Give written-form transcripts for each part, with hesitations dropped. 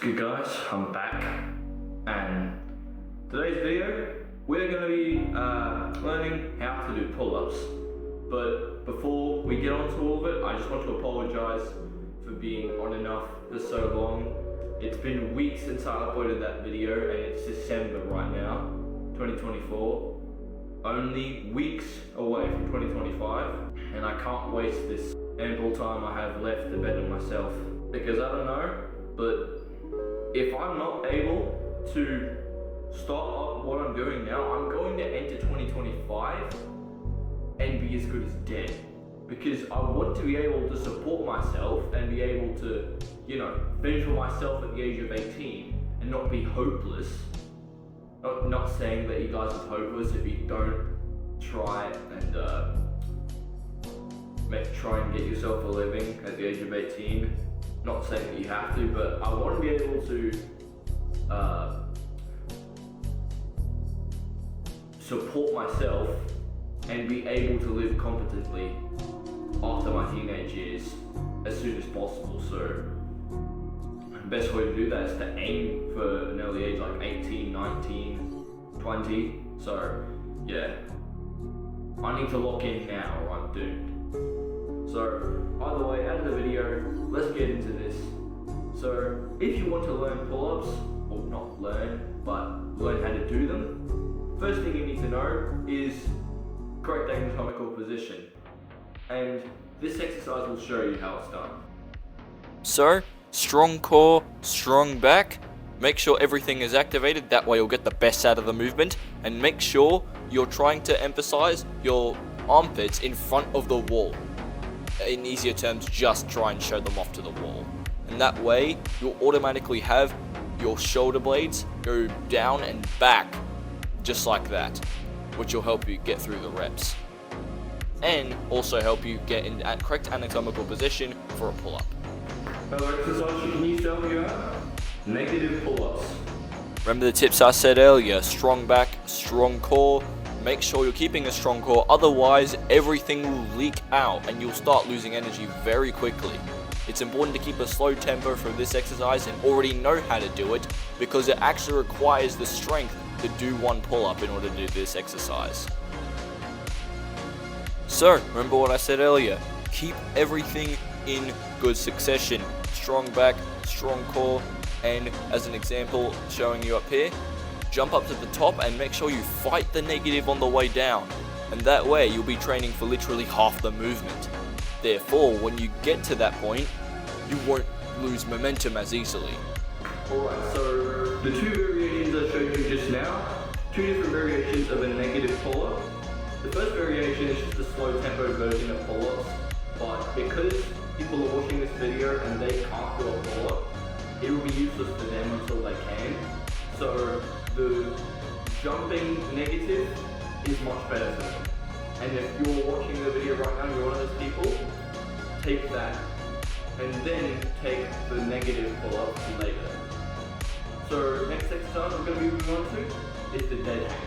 Good guys, I'm back, and today's video we're going to be learning how to do pull-ups. But before we get on to all of it, I just want to apologize for being on and off for so long. It's been weeks since I uploaded that video, and it's December right now, 2024. Only weeks away from 2025, and I can't waste this ample time I have left to better myself, because I don't know, but if I'm not able to start up what I'm doing now, I'm going to enter 2025 and be as good as dead. Because I want to be able to support myself and be able to, finish for myself at the age of 18 and not be hopeless. Not saying that you guys are hopeless if you don't try and try and get yourself a living at the age of 18. Not saying that you have to, but I want to be able to support myself and be able to live competently after my teenage years as soon as possible. So the best way to do that is to aim for an early age, like 18, 19, 20. So yeah, I need to lock in now or I'm doomed. So either way, out of the video, let's get into this. So if you want to learn pull-ups, or not learn, but learn how to do them, first thing you need to know is correct anatomical position. And this exercise will show you how it's done. So, strong core, strong back. Make sure everything is activated, that way you'll get the best out of the movement. And make sure you're trying to emphasize your armpits in front of the wall. In easier terms, just try and show them off to the wall. And that way, you'll automatically have your shoulder blades go down and back, just like that, which will help you get through the reps. And also help you get in at correct anatomical position for a pull-up. Another exercise you can use to help you out: negative pull-ups. Remember the tips I said earlier: strong back, strong core. Make sure you're keeping a strong core, otherwise everything will leak out and you'll start losing energy very quickly. It's important to keep a slow tempo for this exercise and already know how to do it, because it actually requires the strength to do one pull-up in order to do this exercise. So, remember what I said earlier, keep everything in good succession. Strong back, strong core, and as an example showing you up here, jump up to the top and make sure you fight the negative on the way down, and that way you'll be training for literally half the movement. Therefore, when you get to that point, you won't lose momentum as easily. Alright, so the two variations I showed you just now, two different variations of a negative pull-up. The first variation is just a slow tempo version of pull-ups, but because people are watching this video and they can't do a pull-up, it will be useless for them until they can. So the jumping negative is much better for them. And if you're watching the video right now and you're one of those people, take that and then take the negative pull-up later. So next exercise we're going to be moving on to is the dead hang.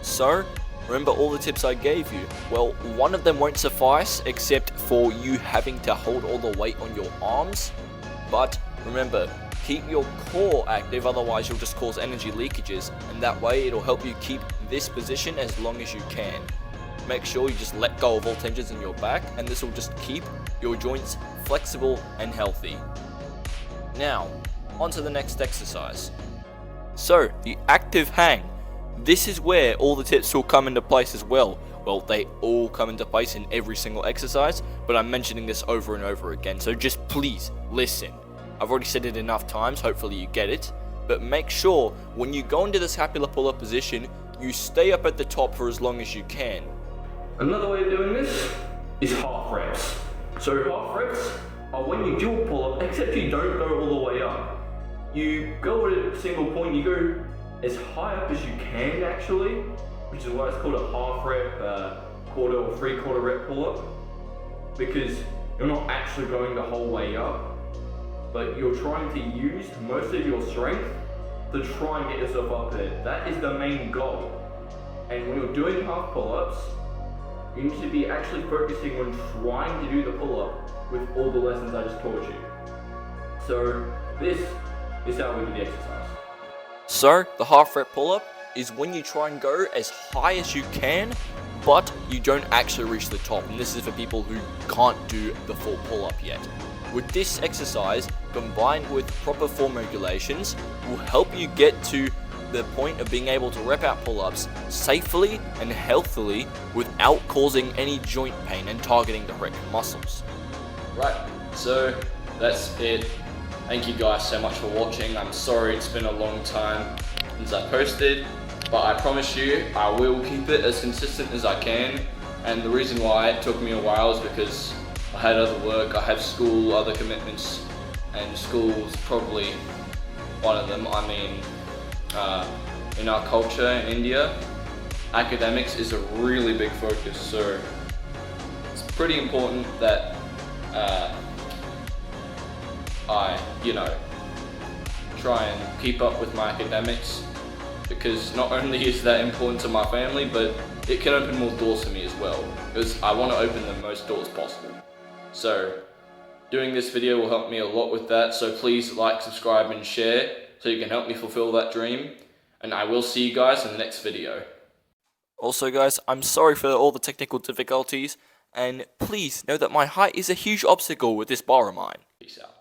So, remember all the tips I gave you? Well, one of them won't suffice except for you having to hold all the weight on your arms, but remember, keep your core active, otherwise you'll just cause energy leakages, and that way it'll help you keep this position as long as you can. Make sure you just let go of all tensions in your back, and this will just keep your joints flexible and healthy. Now, on to the next exercise. So, the active hang. This is where all the tips will come into place as well. Well, they all come into place in every single exercise, but I'm mentioning this over and over again, so just please listen. I've already said it enough times, hopefully you get it, but make sure when you go into the scapular pull-up position, you stay up at the top for as long as you can. Another way of doing this is half reps. So half reps are when you do a pull-up, except you don't go all the way up. You go at a single point, you go as high up as you can actually, which is why it's called a half rep, quarter or three-quarter rep pull-up, because you're not actually going the whole way up, but you're trying to use most of your strength to try and get yourself up there. That is the main goal. And when you're doing half pull-ups, you need to be actually focusing on trying to do the pull-up with all the lessons I just taught you. So this this is how we do the exercise. So, the half rep pull-up is when you try and go as high as you can, but you don't actually reach the top. And this is for people who can't do the full pull-up yet. With this exercise, combined with proper form regulations, will help you get to the point of being able to rep out pull-ups safely and healthily without causing any joint pain and targeting the correct muscles. Right, so that's it. Thank you guys so much for watching. I'm sorry it's been a long time since I posted, but I promise you I will keep it as consistent as I can. And the reason why it took me a while is because I had other work, I have school, other commitments, and school's probably one of them. I mean, in our culture in India, academics is a really big focus, so it's pretty important that I, try and keep up with my academics, because not only is that important to my family, but it can open more doors for me as well, because I want to open the most doors possible. So doing this video will help me a lot with that, so please like, subscribe and share so you can help me fulfill that dream, and I will see you guys in the next video. Also guys, I'm sorry for all the technical difficulties, and please know that my height is a huge obstacle with this bar of mine. Peace out.